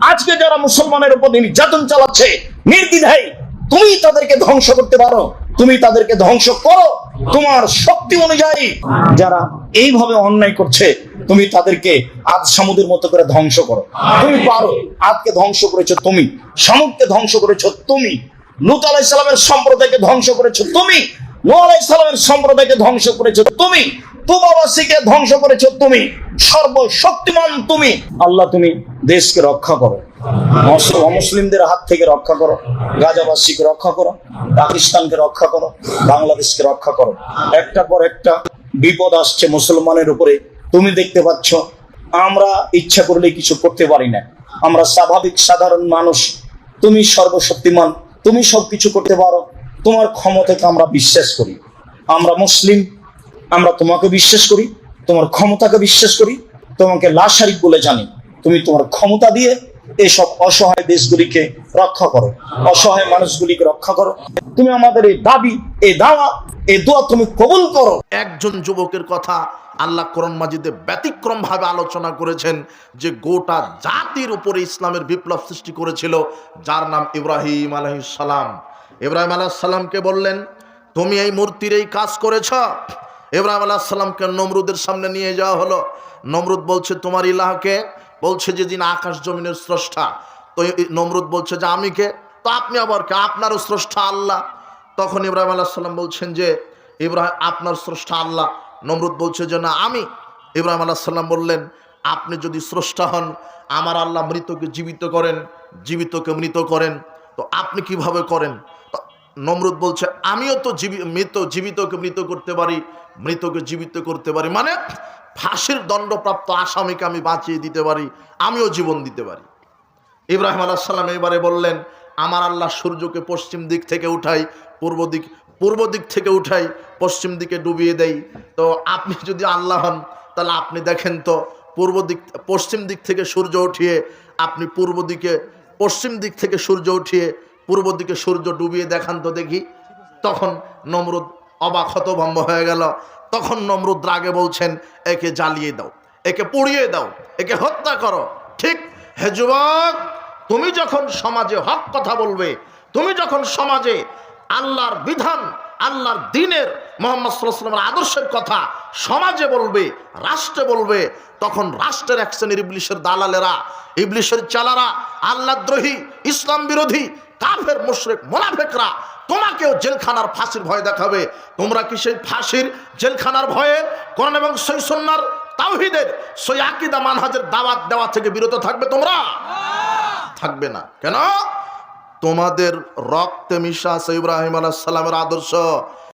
আজকে যারা মুসলমানের উপর নির্যাতন চালাচ্ছে নির্দ্বিধায়, তুমি তাদেরকে ধ্বংস করতে পারো, তুমি তাদেরকে ধ্বংস করো তোমার শক্তি অনুযায়ী। যারা এইভাবে অন্যায় করছে তুমি তাদেরকে আজ শামুদের মতো করে ধ্বংস করো, তুমি পারো। আজকে ধ্বংস করেছো তুমি, শামুদকে ধ্বংস করেছো তুমি, লূত আলাইহিস সালামের সম্প্রদায়কে ধ্বংস করেছো তুমি, নূহ আলাইহিস সালামের সম্প্রদায়কে ধ্বংস করেছো তুমি, তুবাবাসীকে ধ্বংস করেছো তুমি, সর্বশক্তিমান তুমি। আল্লাহ তুমি দেশকে রক্ষা করো, অমুসলিমদের হাত থেকে রক্ষা করো, গাজাবাসীকে রক্ষা করো, পাকিস্তানকে রক্ষা করো, বাংলাদেশকে রক্ষা করো। একটা পর একটা বিপদ আসছে মুসলমানের উপরে। তুমি দেখতে পাচ্ছ আমরা ইচ্ছা করলে কিছু করতে পারি না, আমরা স্বাভাবিক সাধারণ মানুষ। তুমি সর্বশক্তিমান, তুমি সবকিছু করতে পারো, তোমার ক্ষমতাকে আমরা বিশ্বাস করি। আমরা মুসলিম, আমরা তোমাকে বিশ্বাস করি, তোমার ক্ষমতাকে বিশ্বাস করি, তোমাকে লা শারিক বলে জানি। তুমি তোমার ক্ষমতা দিয়ে এসব অসহায় দেশগুলিকে রক্ষা করো, অসহায় মানুষগুলিকে রক্ষা করো। তুমি আমাদের এই দাবি, এই দাওয়া, এই দোয়া তুমি কবুল করো। একজন যুবকের কথা আল্লাহ কোরআন মাজিদে ব্যতিক্রম ভাবে আলোচনা করেছেন, যে গোটা জাতির উপরে ইসলামের বিপ্লব সৃষ্টি করেছিল, যার নাম ইব্রাহিম আলাইহিস সালাম। ইব্রাহিম আলাইহিস সালামকে বললেন, তুমি এই মূর্তির এই কাজ করেছ। ইব্রাহিম আলাইহিস সালামকে নমরুদের সামনে নিয়ে যাওয়া হলো। নমরুদ বলছে, তোমার ইলাহকে? বলছে যে যিনি আকাশ জমিনের স্রষ্টা। তো নমরুদ বলছে যে আমি কে? তো আপনি আবার কে? আপনারও স্রষ্টা আল্লাহ। তখন ইব্রাহিম আলাইহিস সালাম বলছেন যে ইব্রাহিম, আপনার স্রষ্টা আল্লাহ। নমরুদ বলছে যে না, আমি। ইব্রাহিম আলাইহিস সালাম বললেন, আপনি যদি স্রষ্টা হন, আমার আল্লাহ মৃতকে জীবিত করেন, জীবিতকে মৃত করেন, তো আপনি কিভাবে করেন? নমরুদ বলছে, আমিও তো জীবিতকে মৃত করতে পারি, মৃতকে জীবিত করতে পারি, মানে ফাঁসির দণ্ডপ্রাপ্ত আসামিকে আমি বাঁচিয়ে দিতে পারি, আমিও জীবন দিতে পারি। ইব্রাহিম আলাইহিস সালাম এবারে বললেন, আমার আল্লাহ সূর্যকে পশ্চিম দিক থেকে উঠাই, পূর্ব দিক থেকে উঠাই, পশ্চিম দিকে ডুবিয়ে দেই। তো আপনি যদি আল্লাহ হন, তাহলে আপনি দেখেন তো পশ্চিম দিক থেকে সূর্য উঠিয়ে আপনি পশ্চিম দিক থেকে সূর্য উঠিয়ে পূর্ব দিকে সূর্য ডুবিয়ে দেখান তো দেখি। তখন নমরুদ অবাক হতভম্ব হয়ে গেল। তখন নমরুদ রাগে বলছেন, একে জ্বালিয়ে দাও, একে পুড়িয়ে দাও, একে হত্যা করো। ঠিক, হে যুবক, তুমি যখন সমাজে হক কথা বলবে, তুমি যখন সমাজে আল্লাহর বিধান, আল্লাহর দ্বীনের, মুহাম্মদ সাল্লাল্লাহু আলাইহি ওয়াসাল্লামের আদর্শের কথা সমাজে বলবে, রাষ্ট্রে বলবে, তখন রাষ্ট্রের এক শ্রেণীর ইবলিশের দালালেরা, ইবলিশের চালারা, আল্লাহদ্রোহী, ইসলাম বিরোধী, কাফের, মুশরিক, মুনাফিকরা তোমাকেও জেলখানার ফাঁসির ভয় দেখাবে। তোমরা কি সেই ফাঁসির, জেলখানার ভয়ে কোরআন এবং সহিহ সুন্নাহর, তাওহীদের, সহিহ আকীদা, মানহাজের দাওয়াত দেওয়া থেকে বিরত থাকবে? তোমরা থাকবে না। কেন? তোমাদের রক্তে মিশা আছে ইব্রাহিম আলাইহিস সালামের আদর্শ।